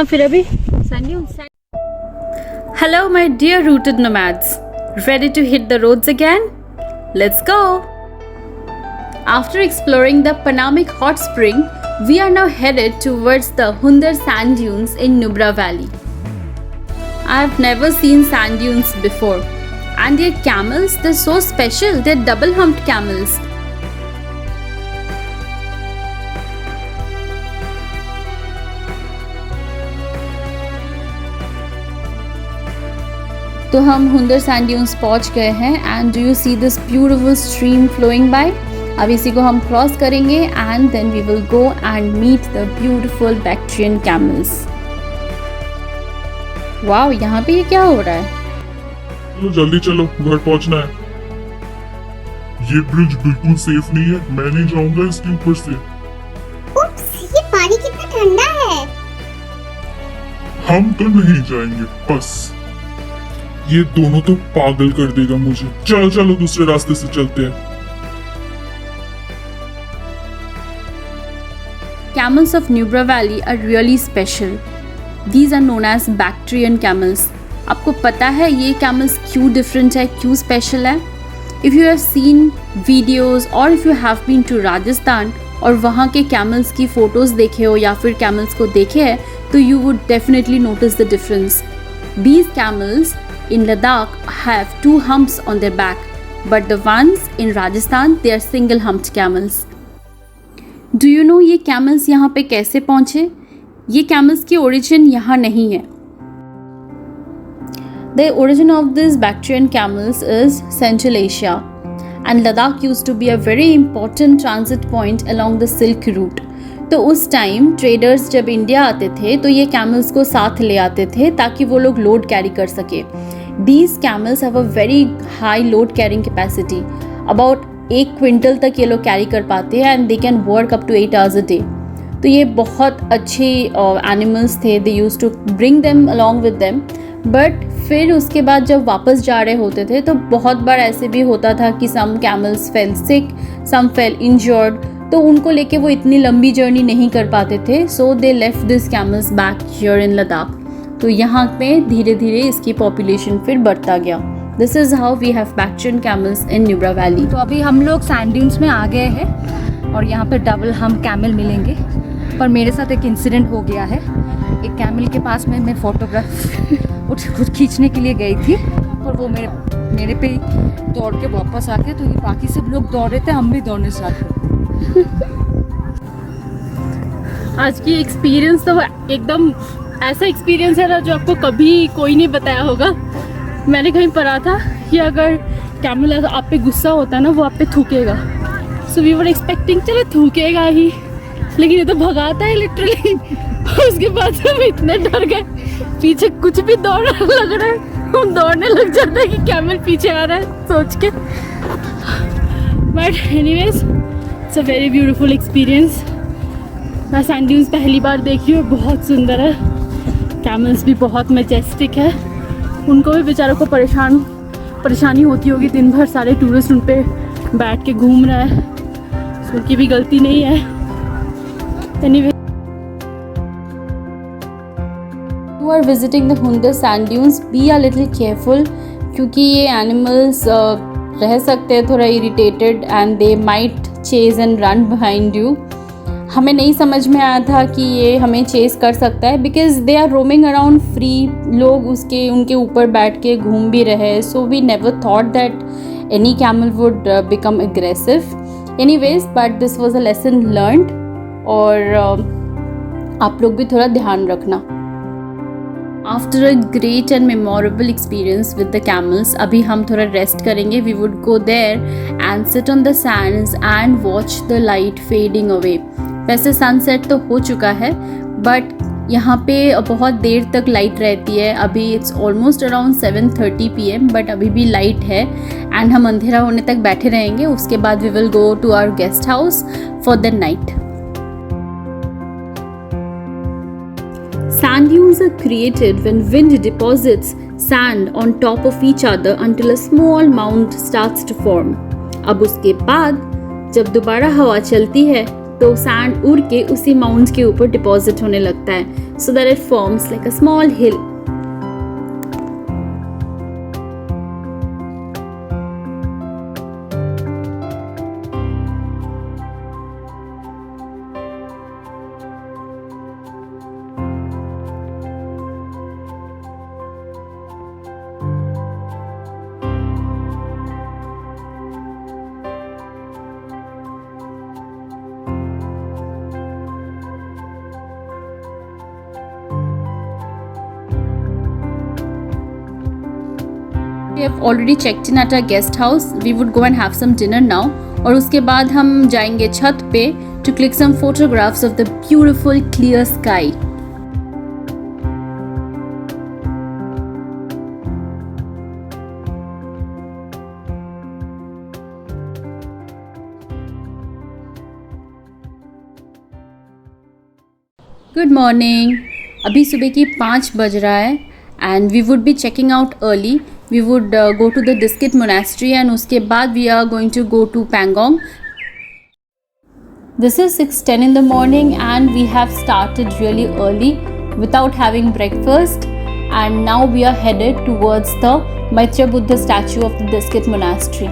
फिर अभी sand dunes. Hello, my dear rooted nomads. Ready to hit the roads again? Let's go! After exploring the Panamic hot spring, we are now headed towards the Hundar sand dunes in Nubra Valley. I have never seen sand dunes before. And their camels, they're so special. They're double-humped camels. तो हम हुंदर sand dunes पहुंच गए हैं and do you see this beautiful stream flowing by. अब इसी को हम cross करेंगे and then we will go and meet the beautiful Bactrian camels. Wow, यहाँ पे ये क्या हो रहा है? चलो जल्दी चलो, घर पहुंचना है। ये ब्रिज बिल्कुल सेफ नहीं है, मैं नहीं जाऊंगा इसके ऊपर से। उप्स, ये पानी कितना ठंडा है। हम तो नहीं जाएंगे, बस ये दोनों तो पागल कर देगा मुझे। चलो चलो दूसरे रास्ते से चलते हैं। Camels of Nubra Valley are really special. These are known as Bactrian camels. आपको पता है ये camels क्यों different है, क्यों special है? If you have seen videos or if you have been to Rajasthan और वहाँ के camels की photos देखे हो या फिर camels को देखे हैं, तो you would definitely notice the difference. These camels in Ladakh have 2 humps on their back, but the ones in Rajasthan, they are single humped camels. Do you know ये camels यहाँ पे कैसे पहुँचे? ये camels की origin यहाँ नहीं है. The origin of these Bactrian camels is Central Asia, and Ladakh used to be a very important transit point along the Silk Route. तो उस टाइम ट्रेडर्स जब इंडिया आते थे तो ये कैमल्स को साथ ले आते थे ताकि वो लोग लोड कैरी कर सके। These camels have a very high load carrying capacity. About 1 quintal तक ये लोग कैरी कर पाते हैं and they can work up to 8 hours a day. तो ये बहुत अच्छे एनिमल्स थे. They used to bring them along with them. But फिर उसके बाद जब वापस जा रहे होते थे तो बहुत बार ऐसे भी होता था कि some camels fell sick, some fell injured. तो उनको लेके वो इतनी लंबी जर्नी नहीं कर पाते थे. So they left this camels back here in Ladakh. तो यहाँ पे धीरे धीरे इसकी पॉपुलेशन फिर बढ़ता गया. This is how we have Bactrian camels in Nubra valley. तो अभी हम लोग सैंड ड्यून्स में आ गए हैं और यहाँ पे डबल हम कैमल मिलेंगे. पर मेरे साथ एक इंसिडेंट हो गया है. एक कैमल के पास में मैं फोटोग्राफ खुद खींचने के लिए गई थी और वो मेरे पे दौड़ के वापस आ गए. तो ये बाकी सब लोग दौड़ रहे थे, हम भी दौड़ने स्टार्ट कर. आज की एक्सपीरियंस तो एकदम ऐसा एक्सपीरियंस है ना जो आपको कभी कोई नहीं बताया होगा. मैंने कहीं पढ़ा था कि अगर कैमल आप पे गुस्सा होता है ना वो आप पे थूकेगा. सो वी वर एक्सपेक्टिंग चलो थूकेगा ही, लेकिन ये तो भगाता है लिटरली. उसके बाद हम इतने डर गए, पीछे कुछ भी दौड़ लग रहा है, हम दौड़ने लग जाते हैं कि कैमल पीछे आ रहा है सोच के. But anyways it's a very beautiful experience. मैं सैंड ड्यून्स पहली बार देखी हूँ, बहुत सुंदर है. कैमल्स भी बहुत मैजेस्टिक है. उनको भी बेचारों को परेशानी होती होगी दिन भर. सारे टूरिस्ट उन पे बैठ के घूम रहा है, उनकी भी गलती नहीं है. Anyway you are visiting the Hunder sand dunes, be a little careful क्योंकि ये एनिमल्स रह सकते हैं थोड़ा irritated and they might chase and run behind you. हमें नहीं समझ में आया था कि ये हमें चेस कर सकता है because they are roaming around free. लोग उनके ऊपर बैठ के घूम भी रहे. So we never thought that any camel would become aggressive. Anyways but this was a lesson learned. और आप लोग भी थोड़ा ध्यान रखना. After a great and memorable experience with the camels, अभी हम थोड़ा रेस्ट करेंगे. We would go there and sit on the sands and watch the light fading away. वैसे सनसेट तो हो चुका है बट यहाँ पे बहुत देर तक लाइट रहती है. अभी it's almost around 7:30 PM but अभी भी लाइट है एंड हम अंधेरा होने तक बैठे रहेंगे. उसके बाद we will go to our guest house for the night. Sand dunes are created when wind deposits sand on top of each other until a small mound starts to form. अब उसके बाद जब दोबारा हवा चलती है तो सैंड उड़ के उसी माउंट के ऊपर डिपॉजिट होने लगता है, so that it forms like a small hill. We have already checked in at our guest house. We would go and have some dinner now. और उसके बाद हम जाएंगे छत पे to click some photographs of the beautiful clear sky. Good morning. अभी सुबह की 5 बज रहा है and we would be checking out early. We would go to the Diskit Monastery and उसके बाद we are going to go to Pangong. This is 6:10 in the morning and we have started really early without having breakfast, and now we are headed towards the Maitreya Buddha statue of the Diskit Monastery.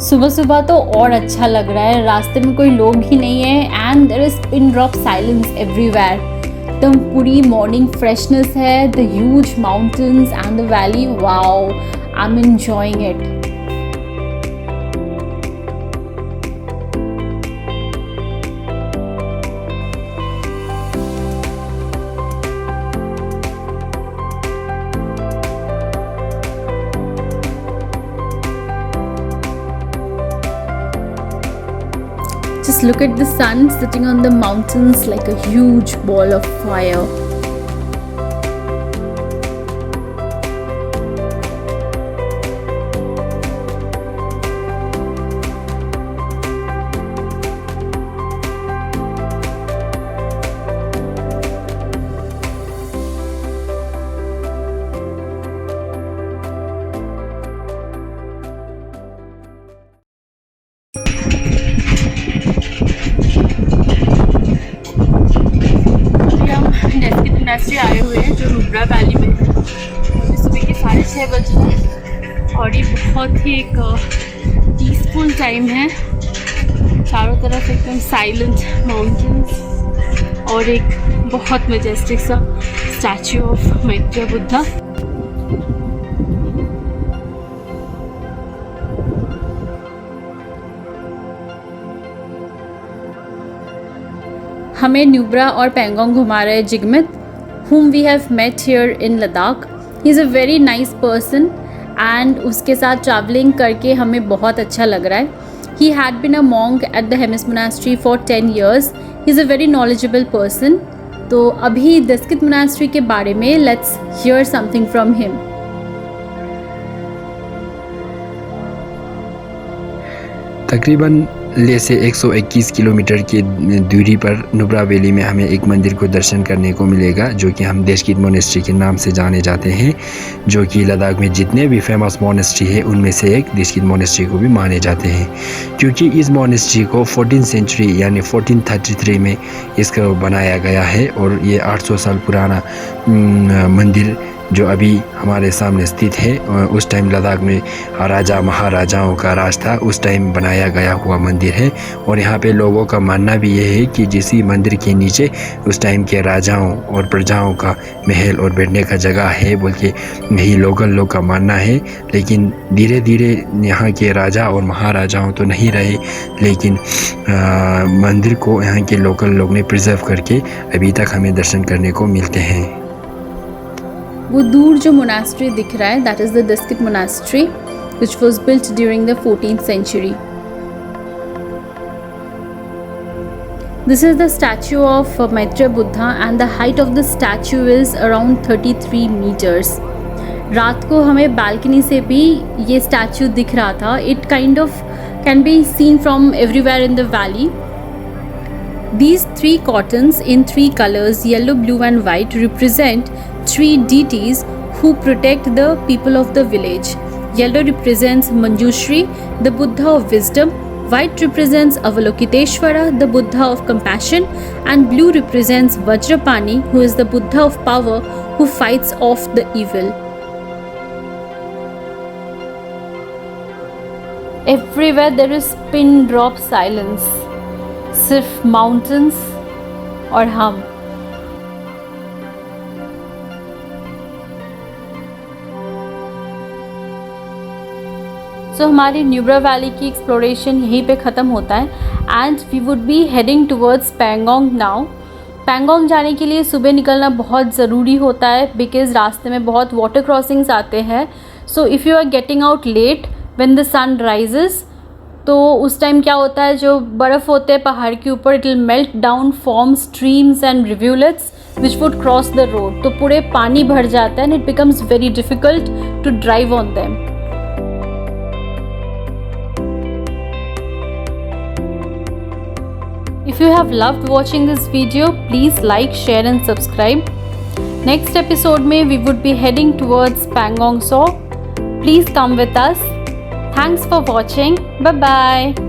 सुबह सुबह तो और अच्छा लग रहा है, रास्ते में कोई लोग ही नहीं है and there is pin drop silence everywhere. एकदम पूरी मॉर्निंग फ्रेशनेस है, the huge mountains and the valley. Wow, I am enjoying it. Just look at the sun sitting on the mountains like a huge ball of fire. Deskit monastery आए हुए हैं जो Nubra valley में है. अभी सुबह के 6:30 बज रहे हैं और ये बहुत ही एक पीसफुल टाइम है. चारों तरफ एकदम साइलेंट माउंटेन्स और एक बहुत मैजेस्टिक सा स्टैचू ऑफ मैत्रेय बुद्धा. हमें न्यूब्रा और पेंगोंग घुमा रहे जिगमित, whom we have met here in Ladakh. He is a very nice person and उसके साथ ट्रैवलिंग करके हमें बहुत अच्छा लग रहा है. He had been a monk at the Hemis Monastery for 10 years. He is a very knowledgeable person. तो अभी दस्कित मोनास्ट्री के बारे में let's hear something from him. तकरीबन लेह से 121 किलोमीटर की दूरी पर नुब्रा वैली में हमें एक मंदिर को दर्शन करने को मिलेगा, जो कि हम डेस्किट मोनेस्ट्री के नाम से जाने जाते हैं, जो कि लद्दाख में जितने भी फेमस मोनेस्ट्री है उनमें से एक डेस्किट मोनेस्ट्री को भी माने जाते हैं, क्योंकि इस मोनेस्ट्री को 14th सेंचुरी यानी 1433 में इसको बनाया गया है. और ये 800 साल पुराना मंदिर जो अभी हमारे सामने स्थित है, उस टाइम लद्दाख में राजा महाराजाओं का राज था, उस टाइम बनाया गया हुआ मंदिर है. और यहाँ पे लोगों का मानना भी ये है कि जिस मंदिर के नीचे उस टाइम के राजाओं और प्रजाओं का महल और बैठने का जगह है बोल के यही लोकल लोग का मानना है. लेकिन धीरे धीरे यहाँ के राजा और महाराजाओं तो नहीं रहे, लेकिन मंदिर को यहाँ के लोकल लोग ने प्रिजर्व करके अभी तक हमें दर्शन करने को मिलते हैं. वो दूर जो मोनास्ट्री दिख रहा है, that is the Diskit monastery which was built during the 14th century. This is the statue of Maitreya Buddha and the height of the statue is around 33 meters. रात को हमें बालकनी से भी ये स्टैचू दिख रहा था. It kind of can be seen from everywhere in the valley. These 3 cottons in 3 colors, yellow, blue and white, represent 3 deities who protect the people of the village. Yellow represents Manjushri, the Buddha of wisdom, White represents Avalokiteshvara, the Buddha of compassion, and blue represents Vajrapani, who is the Buddha of power, who fights off the evil. Everywhere there is pin drop silence. सिर्फ mountains और हम. So हमारी Nubra valley की exploration यहीं पे ख़त्म होता है and we would be heading towards Pangong now. Pangong जाने के लिए सुबह निकलना बहुत ज़रूरी होता है बिकॉज़ रास्ते में बहुत वाटर क्रॉसिंग्स आते हैं. So if you are getting out late when the sun rises, तो उस टाइम क्या होता है, जो बर्फ़ होते हैं पहाड़ के ऊपर, it will melt down, form streams and rivulets which would cross the road. तो पूरे पानी भर जाता है and it becomes very difficult to drive on them. If you have loved watching this video, please like, share and subscribe. Next episode में we would be heading towards Pangong Tso. Please come with us. Thanks for watching. Bye bye.